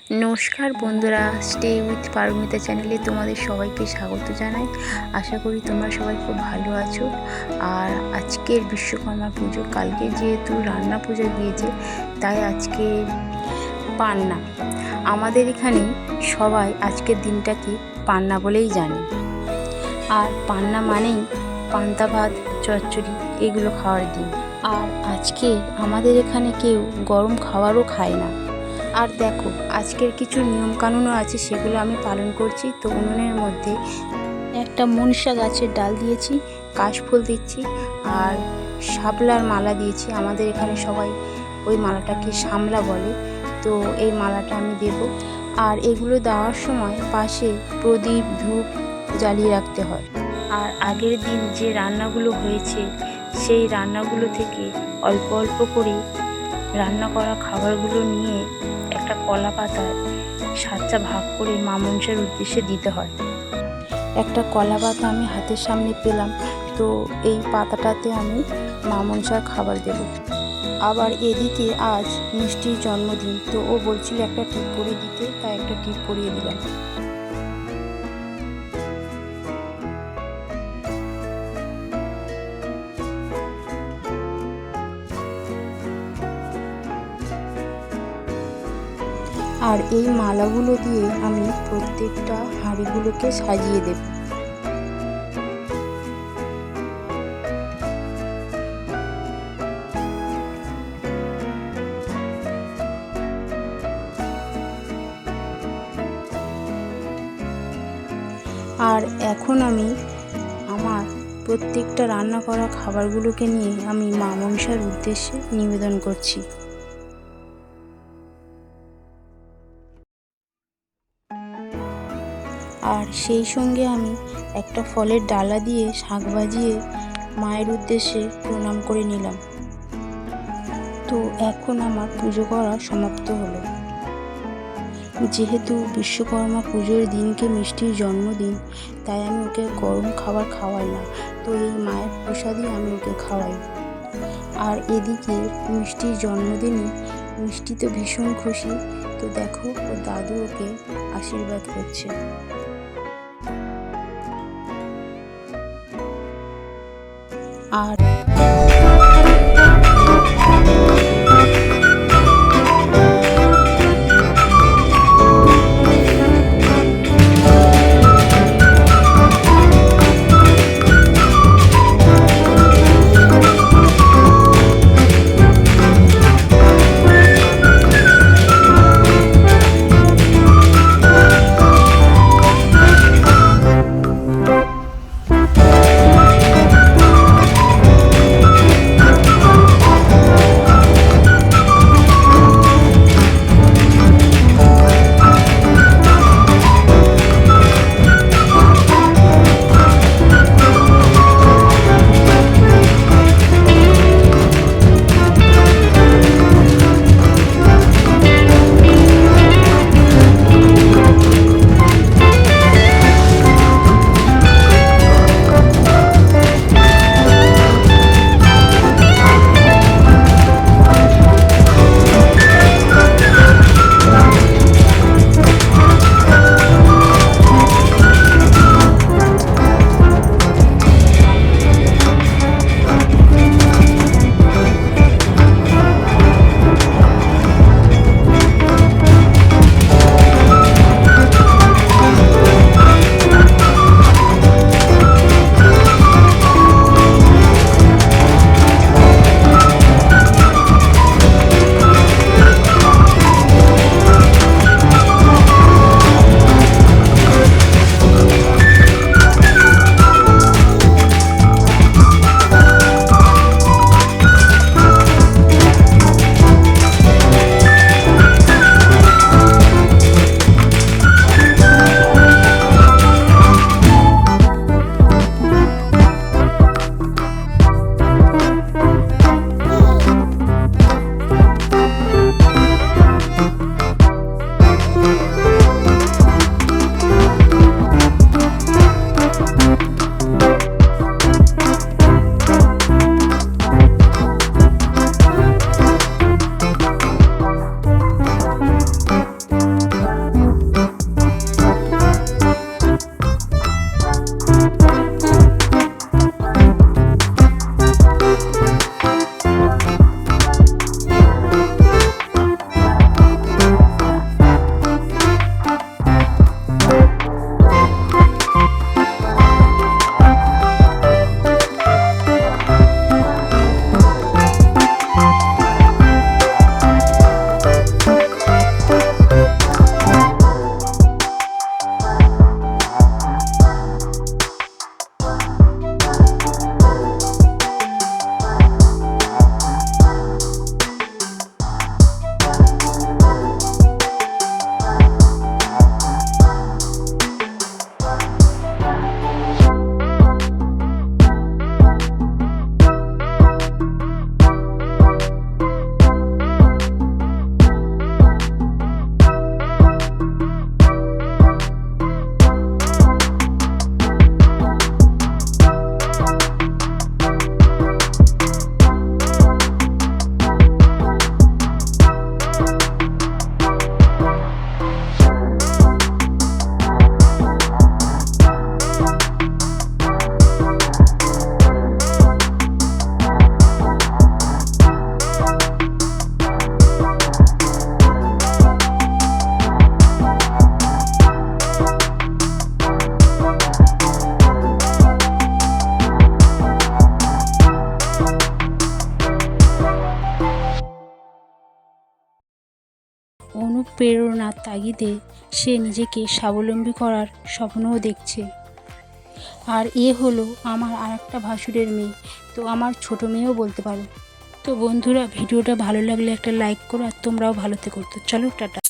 নমস্কার বন্ধুরা, stay with Paromita চ্যানেলে তোমাদের সবাইকে স্বাগত জানাই। আশা করি তোমরা সবাই খুব ভালো আছো। আর আজকের বিশ্বকর্মা পুজো, কালকে যেহেতু রান্না পুজো গিয়েছে তাই আজকে পান্না। আমাদের এখানে সবাই আজকের দিনটাকে পান্না বলেই জানে। আর পান্না মানেই পান্তা ভাত, চচ্চড়ি এগুলো খাওয়ার দিন। আর আজকে আমাদের এখানে কেউ গরম খাবারও খায় না। আর দেখো, আজকের কিছু নিয়মকানুনও আছে, সেগুলো আমি পালন করছি। তো উনুনের মধ্যে একটা মনসা গাছের ডাল দিয়েছি, কাশফুল দিচ্ছি আর শাপলার মালা দিয়েছি। আমাদের এখানে সবাই ওই মালাটাকে শামলা বলে। তো এই মালাটা আমি দেব। আর এগুলো দেওয়ার সময় পাশে প্রদীপ, ধূপ জ্বালিয়ে রাখতে হয়। আর আগের দিন যে রান্নাগুলো হয়েছে সেই রান্নাগুলো থেকে অল্প অল্প করে রান্না করা খাবারগুলো নিয়ে একটা কলা পাতায় 7টা ভাগ করে মা মনসার উদ্দেশ্যে দিতে হয়। একটা কলা পাতা আমি হাতের সামনে পেলাম, তো এই পাতাটাতে আমি মা মনসার খাবার দেব। আবার এদিকে আজ মিষ্টির জন্মদিন, তো ও বলছিল একটা টিপ পরিয়ে দিতে, তাই একটা টিপ পরিয়ে দিলাম। আর এই মালাগুলো দিয়ে আমি প্রত্যেকটা হাঁড়িগুলোকে সাজিয়ে দেব। আর এখন আমি আমার প্রত্যেকটা রান্না করা খাবারগুলোকে নিয়ে আমি মা মনসার উদ্দেশ্যে নিবেদন করছি। আর সেই সঙ্গে আমি একটা ফলের ডালা দিয়ে শাঁখ বাজিয়ে মায়ের উদ্দেশ্যে প্রণাম করে নিলাম। তো এখন আমার পুজো করা সমাপ্ত হলো। যেহেতু বিশ্বকর্মা পুজোর দিনকে মিষ্টির জন্মদিন, তাই আমি ওকে গরম খাবার খাওয়াই না, তো এই মায়ের প্রসাদই আমি ওকে খাওয়াই। আর এদিকে মিষ্টির জন্মদিনে মিষ্টি তো ভীষণ খুশি। তো দেখো, ওর দাদু ওকে আশীর্বাদ করছে। আর প্রেরণার তাগিদে সে নিজেকে স্বাবলম্বী করার স্বপ্নও দেখছে। আর এ হলো আমার আরেকটা ভাসুরের মেয়ে, তো আমার ছোট মেয়েও বলতে পারো। তো বন্ধুরা, ভিডিওটা ভালো লাগলে একটা লাইক করো, আর তোমরাও ভালো থেকো। তো চলো, টাটা।